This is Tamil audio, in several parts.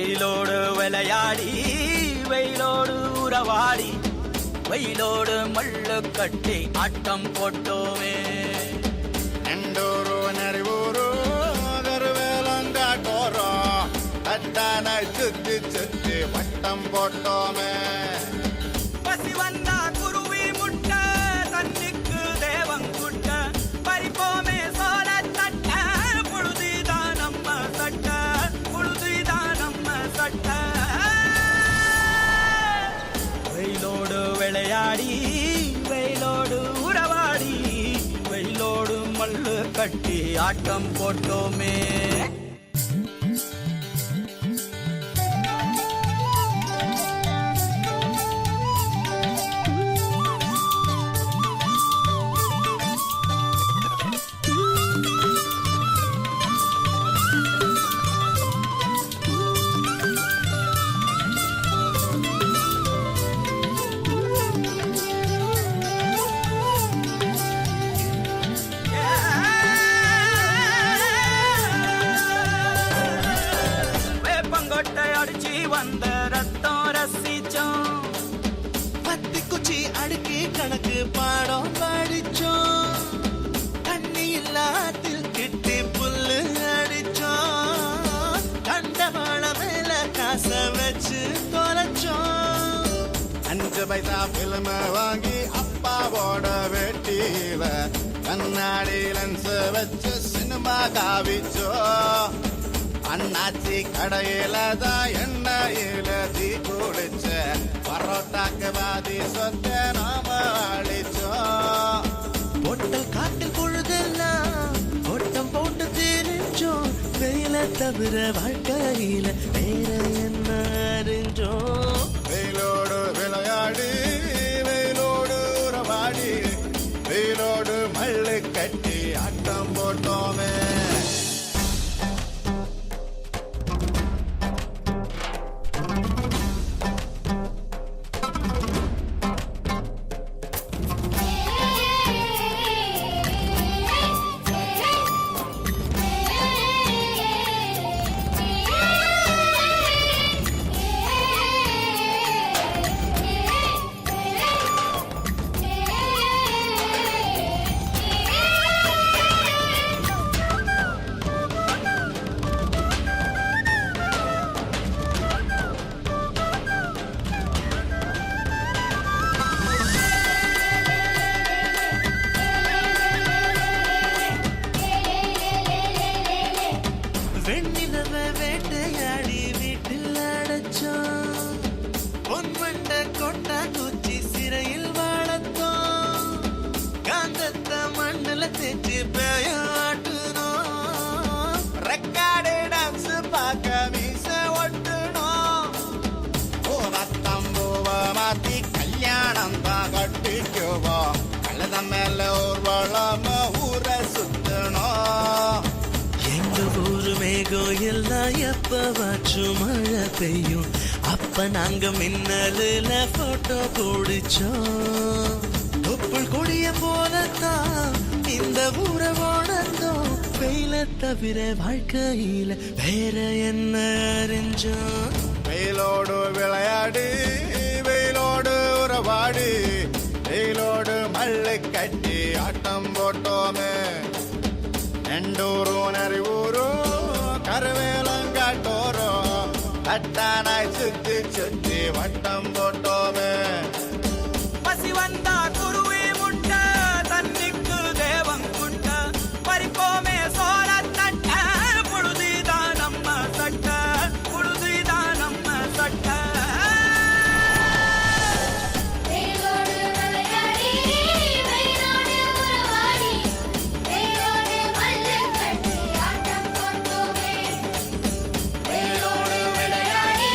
வெயிலோடு விளையாடி வெயிலோடு உறவாடி வெயிலோடு மல்லு கட்டி ஆட்டம் போட்டோமே. எண்டூரு நரிவூரு கருவேலங்காட்டோரம் தட்டானை சுத்தி சுத்தி வட்டம் போட்டோமே. பசி வந்தா குருவி முட்ட தண்ணிக்கு தேவங்குட்ட பறிப்போமே சோழ தட்ட புழுதிதான் நம்ம சட்ட புழுதிதான் நம்ம சட்ட. வெயிலோடு விளையாடி வெயிலோடு உறவாடி வெயிலோடு மல்லு கட்டி ஆட்டம் போட்டோமே. வந்த ரத்தம் ரசிச்சோம் பத்தி குச்சி அடுக்கி கணக்கு பாடம் படிச்சோம். தண்ணி இல்லாத்தில் கிட்டி புல்லு அடிச்சோம். கண்டவாள மேல காச வச்சு தொலைச்சோம். 5 பைசா பிலிம வாங்கி அப்பாவோட வெட்டியில கண்ணாடி லென்ஸ் வச்சு சினிமா காவிச்சோம். அண்ணாச்சி கடையில தான் எண்ணெயில தீ குடிச்ச பரோட்டாக்கு வாதி சொத்த நாம அழிச்சோம். பொட்டல் காட்டில் பொழுதெல்லாம் ஓட்டம் போட்டு தெரிஞ்சோம். வெயில தவிர வாழ்க்கையில வேற என்ன அறிஞ்சோம். வெயிலோடு விளையாடி வெயிலோடு உறவாடி வெயிலோடு மல்லு கட்டி ஆட்டம் போட்டோமே. வெண்ணிலவை வேட்டையாடி வீட்டில் அடைச்சோம். பொன்வண்ட கொட்டா குச்சி சிறையில் வாழத்தோம். காந்தத்த மண்ணுல தேச்சு பேயாட்டுனோம். ரெக்கார்டு டான்ஸ் பார்க்க மீச ஒட்டுனோம். பூவத்தம்பூவ மாத்தி கல்யாணம் தான் கட்டிக்குவோம். கழுத மேல ஊர்வலம் ஊரை சுத்தணும். எங்க ஊரு மேகம் எல்லாம் எப்பவாச்சும் மழை பெய்யும். அப்ப நாங்க மின்னலுல போட்டோ பிடிச்சோம். தொப்புள் கொடிய போலத்தான் இந்த ஊரை உணர்ந்தோம். வெயில தவிர வாழ்க்கையில வேற என்ன அறிஞ்சோம். வெயிலோடு விளையாடி வெயிலோடு உறவாடி வெயிலோடு மல்லு கட்டி ஆட்டம் போட்டோமே. எண்டூரு நரிவூரு கருவேலங்காட்டோரம் தட்டானாய் சுத்தி சுத்தி வட்டம் போட்டோமே. பசி வந்தா குருவி முட்ட தண்ணிக்கு தேவங்குட்ட பறிப்போமே சோழ தட்ட புழுதிதான் நம்ம சட்ட புழுதிதான் நம்ம சட்ட. வெயிலோடு விளையாடி வெயிலோடு உறவாடி வெயிலோடு மல்லு கட்டி ஆட்டம் போட்டோமே. வெயிலோடு விளையாடி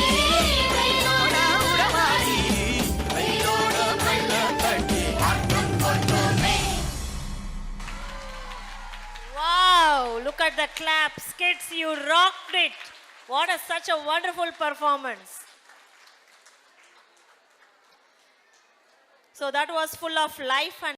வெயிலோடு உறவாடி வெயிலோடு மல்லு கட்டி ஆட்டம் போட்டோமே. Wow, look at the claps. Kids, you rocked it. What such a wonderful performance. So that was full of life and